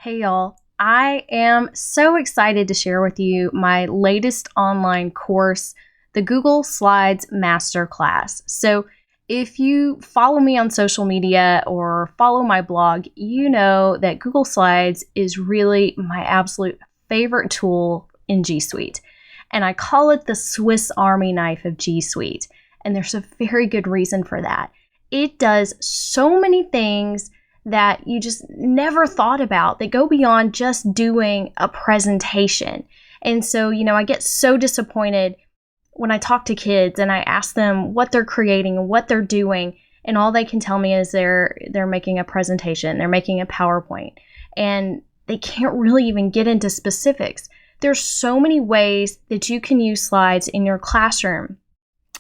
Hey y'all, I am so excited to share with you my latest online course, the Google Slides Masterclass. So if you follow me on social media or follow my blog, you know that Google Slides is really my absolute favorite tool in G Suite. And I call it the Swiss Army knife of G Suite. And there's a very good reason for that. It does so many things that you just never thought about that go beyond just doing a presentation. And so, I get so disappointed when I talk to kids and I ask them what they're creating and what they're doing, and all they can tell me is they're making a presentation, they're making a PowerPoint, and they can't really even get into specifics. There's so many ways that you can use slides in your classroom.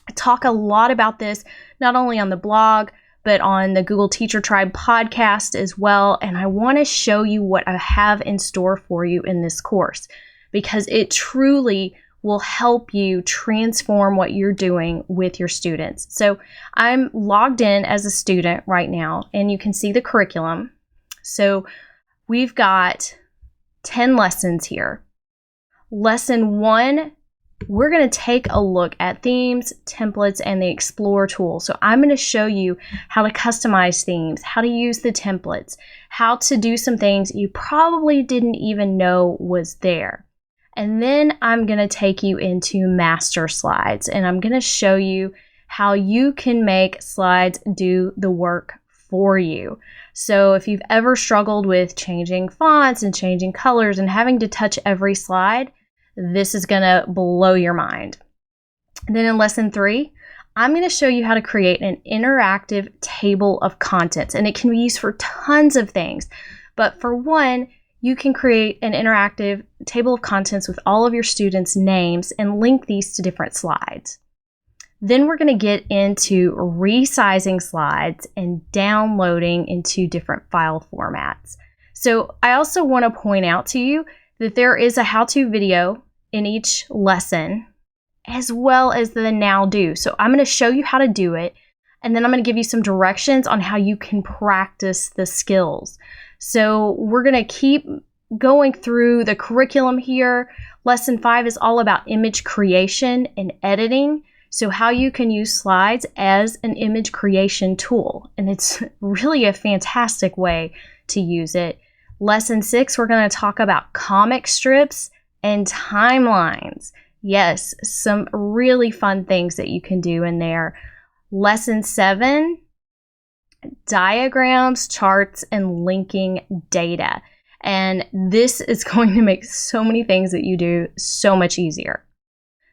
I talk a lot about this, not only on the blog, but on the Google Teacher Tribe podcast as well. And I want to show you what I have in store for you in this course, because it truly will help you transform what you're doing with your students. So I'm logged in as a student right now, and you can see the curriculum. So we've got 10 lessons here. Lesson 1, we're going to take a look at themes, templates, and the Explore tool. So I'm going to show you how to customize themes, how to use the templates, how to do some things you probably didn't even know was there. And then I'm going to take you into master slides, and I'm going to show you how you can make slides do the work for you. So if you've ever struggled with changing fonts and changing colors and having to touch every slide, this is going to blow your mind. And then in lesson 3, I'm going to show you how to create an interactive table of contents, and it can be used for tons of things. But for one, you can create an interactive table of contents with all of your students' names and link these to different slides. Then we're going to get into resizing slides and downloading into different file formats. So I also want to point out to you that there is a how-to video in each lesson, as well as the now do. So I'm going to show you how to do it, and then I'm going to give you some directions on how you can practice the skills. So we're going to keep going through the curriculum here. Lesson 5 is all about image creation and editing. So how you can use slides as an image creation tool. And it's really a fantastic way to use it. Lesson 6, we're going to talk about comic strips and timelines. Yes, some really fun things that you can do in there. Lesson 7, diagrams, charts, and linking data. And this is going to make so many things that you do so much easier.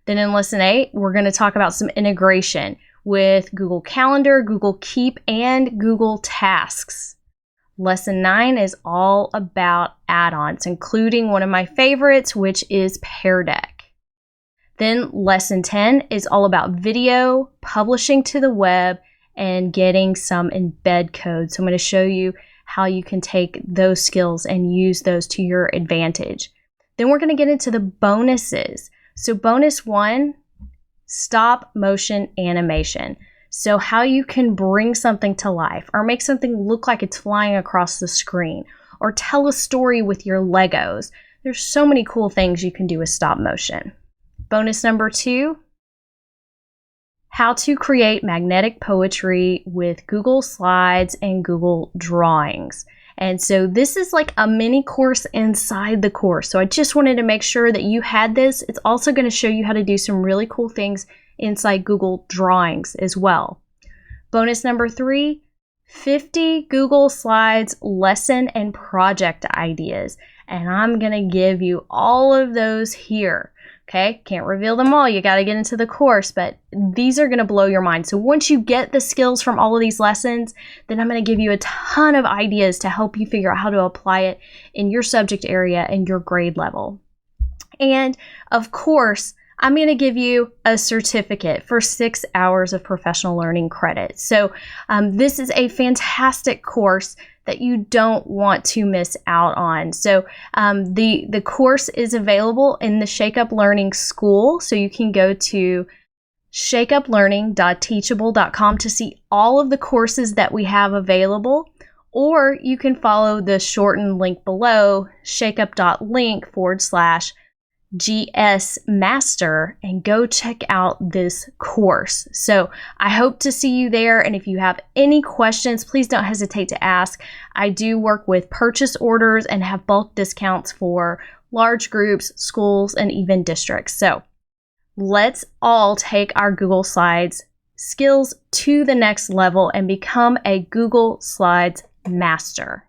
Then in lesson 8, we're going to talk about some integration with Google Calendar, Google Keep, and Google Tasks. Lesson 9 is all about add-ons, including one of my favorites, which is Pear Deck. Then lesson 10 is all about video, publishing to the web, and getting some embed code. So I'm going to show you how you can take those skills and use those to your advantage. Then we're going to get into the bonuses. So bonus 1, stop motion animation. So how you can bring something to life, or make something look like it's flying across the screen, or tell a story with your Legos. There's so many cool things you can do with stop motion. Bonus number 2, how to create magnetic poetry with Google Slides and Google Drawings. And so this is like a mini course inside the course. So I just wanted to make sure that you had this. It's also going to show you how to do some really cool things inside Google Drawings as well. Bonus number 3, 50 Google Slides lesson and project ideas. And I'm going to give you all of those here. Okay, can't reveal them all. You got to get into the course, but these are going to blow your mind. So once you get the skills from all of these lessons, then I'm going to give you a ton of ideas to help you figure out how to apply it in your subject area and your grade level. And of course, I'm going to give you a certificate for 6 hours of professional learning credit. So this is a fantastic course that you don't want to miss out on. So the course is available in the Shake Up Learning School. So you can go to shakeuplearning.teachable.com to see all of the courses that we have available. or you can follow the shortened link below, shakeup.link/GS Master, and go check out this course. So I hope to see you there. And if you have any questions, please don't hesitate to ask. I do work with purchase orders and have bulk discounts for large groups, schools, and even districts. So let's all take our Google Slides skills to the next level and become a Google Slides master.